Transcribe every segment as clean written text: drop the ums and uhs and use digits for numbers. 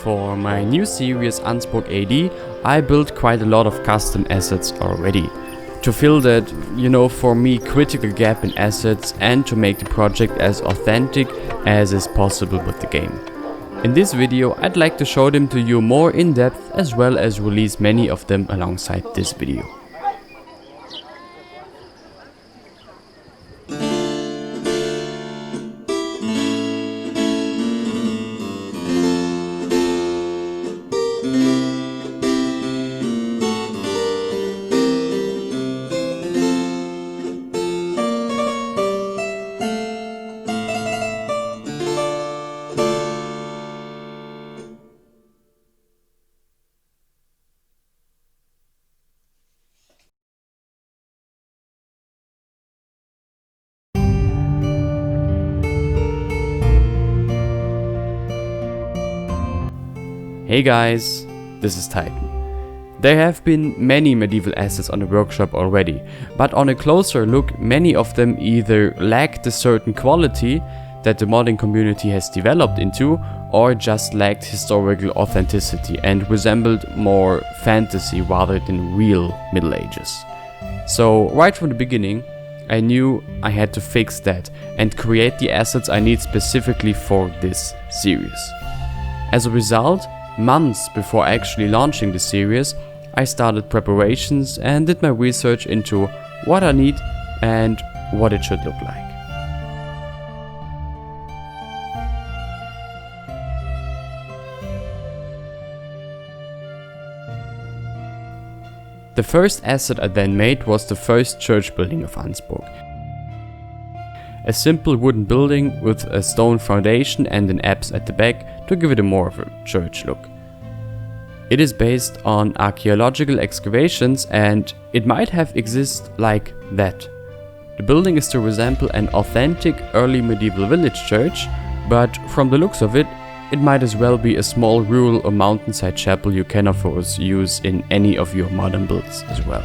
For my new series Ansburg A.D, I built quite a lot of custom assets already. To fill that, for me, critical gap in assets and to make the project as authentic as is possible with the game. In this video I'd like to show them to you more in depth as well as release many of them alongside this video. Hey guys, this is Titan. There have been many medieval assets on the workshop already, but on a closer look many of them either lacked the certain quality that the modding community has developed into, or just lacked historical authenticity and resembled more fantasy rather than real Middle Ages. So right from the beginning I knew I had to fix that and create the assets I need specifically for this series. As a result, months before actually launching the series, I started preparations and did my research into what I need and what it should look like. The first asset I then made was the first church building of Ansburg. A simple wooden building with a stone foundation and an apse at the back to give it a more of a church look. It is based on archaeological excavations and it might have existed like that. The building is to resemble an authentic early medieval village church, but from the looks of it, it might as well be a small rural or mountainside chapel you can of course use in any of your modern builds as well.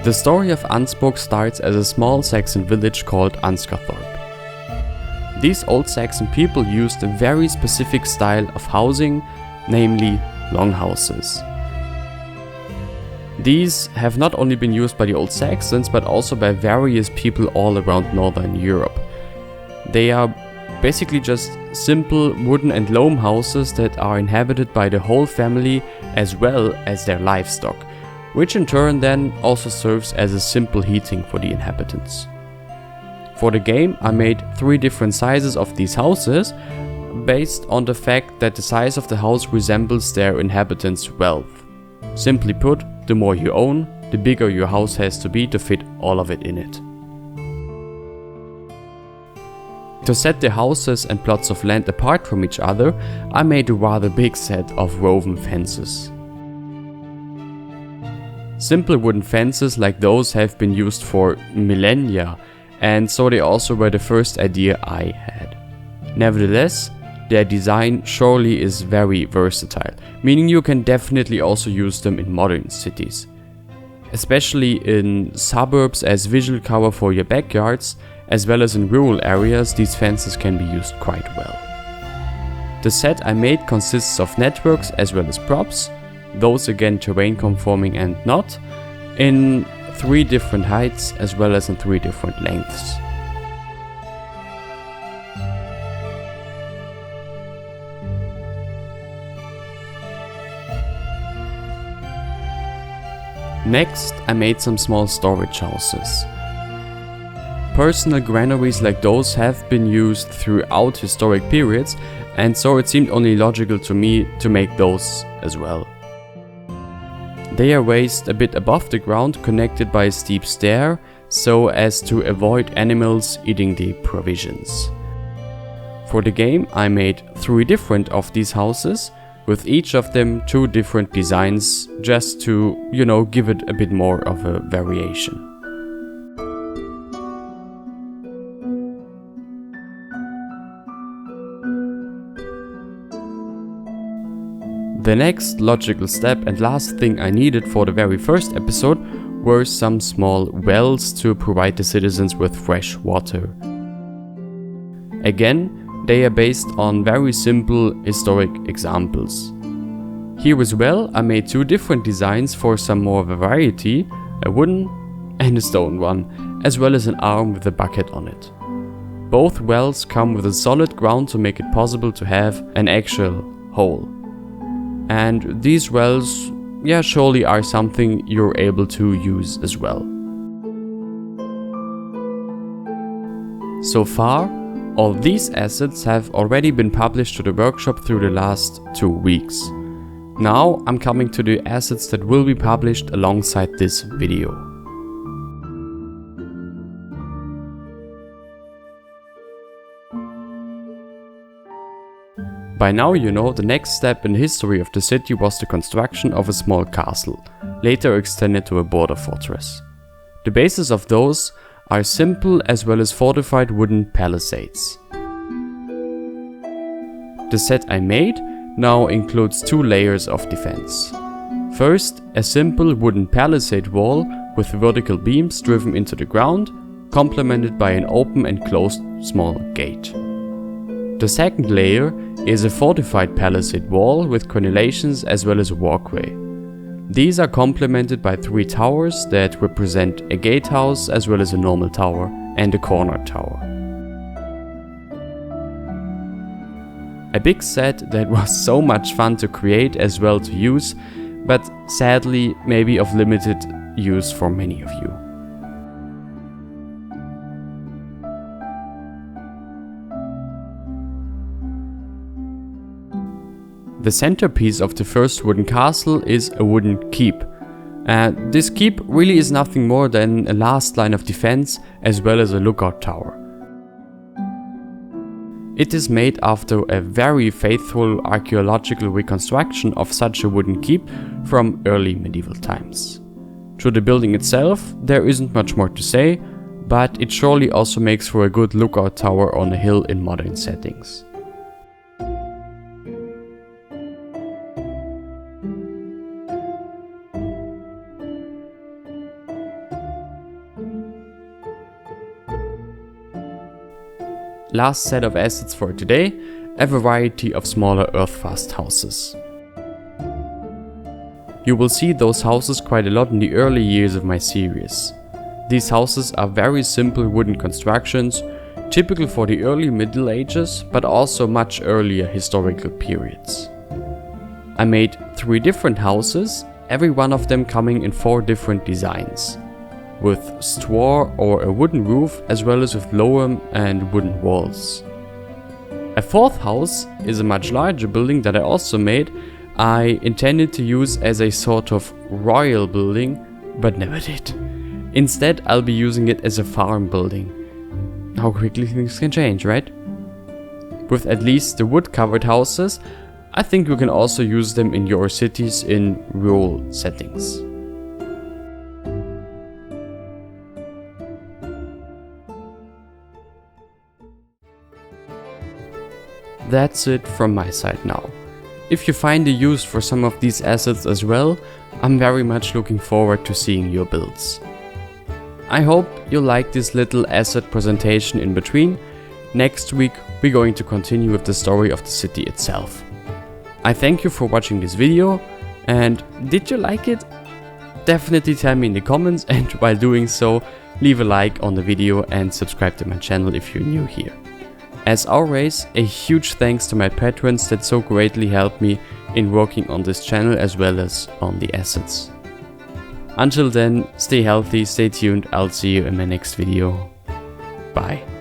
The story of Ansburg starts as a small Saxon village called Ansgarthorp. These old Saxon people used a very specific style of housing, namely longhouses. These have not only been used by the old Saxons but also by various people all around Northern Europe. They are basically just simple wooden and loam houses that are inhabited by the whole family as well as their livestock, which in turn then also serves as a simple heating for the inhabitants. For the game I made 3 different sizes of these houses, based on the fact that the size of the house resembles their inhabitants' wealth. Simply put, the more you own, the bigger your house has to be to fit all of it in it. To set the houses and plots of land apart from each other, I made a rather big set of woven fences. Simple wooden fences like those have been used for millennia, and so they also were the first idea I had. Nevertheless, their design surely is very versatile, meaning you can definitely also use them in modern cities. Especially in suburbs as visual cover for your backyards, as well as in rural areas, these fences can be used quite well. The set I made consists of networks as well as props, those again terrain conforming and not, in 3 different heights as well as in 3 different lengths. Next, I made some small storage houses. Personal granaries like those have been used throughout historic periods, and so it seemed only logical to me to make those as well. They are raised a bit above the ground, connected by a steep stair, so as to avoid animals eating the provisions. For the game I made 3 different of these houses, with each of them 2 different designs, just to, give it a bit more of a variation. The next logical step and last thing I needed for the very first episode were some small wells to provide the citizens with fresh water. Again, they are based on very simple historic examples. Here as well, I made two different designs for some more variety, a wooden and a stone one, as well as an arm with a bucket on it. Both wells come with a solid ground to make it possible to have an actual hole. And these wells, yeah, surely are something you're able to use as well. So far, all these assets have already been published to the workshop through the last 2 weeks. Now I'm coming to the assets that will be published alongside this video. By now you know the next step in the history of the city was the construction of a small castle, later extended to a border fortress. The basis of those are simple as well as fortified wooden palisades. The set I made now includes 2 layers of defense. First, a simple wooden palisade wall with vertical beams driven into the ground, complemented by an open and closed small gate. The second layer is a fortified palisade wall with crenellations as well as a walkway. These are complemented by 3 towers that represent a gatehouse as well as a normal tower and a corner tower. A big set that was so much fun to create as well to use, but sadly maybe of limited use for many of you. The centerpiece of the first wooden castle is a wooden keep. This keep really is nothing more than a last line of defense as well as a lookout tower. It is made after a very faithful archaeological reconstruction of such a wooden keep from early medieval times. To the building itself, there isn't much more to say, but it surely also makes for a good lookout tower on a hill in modern settings. Last set of assets for today, a variety of smaller earth-fast houses. You will see those houses quite a lot in the early years of my series. These houses are very simple wooden constructions, typical for the early Middle Ages, but also much earlier historical periods. I made 3 different houses, every one of them coming in 4 different designs, with straw or a wooden roof as well as with lower and wooden walls. A 4th house is a much larger building that I also made. I intended to use as a sort of royal building, but never did. Instead, I'll be using it as a farm building. How quickly things can change, right? With at least the wood-covered houses, I think you can also use them in your cities in rural settings. That's it from my side now. If you find a use for some of these assets as well, I'm very much looking forward to seeing your builds. I hope you like this little asset presentation in between. Next week we're going to continue with the story of the city itself. I thank you for watching this video, and did you like it? Definitely tell me in the comments, and while doing so, leave a like on the video and subscribe to my channel if you're new here. As always, a huge thanks to my patrons that so greatly helped me in working on this channel as well as on the assets. Until then, stay healthy, stay tuned, I'll see you in my next video. Bye.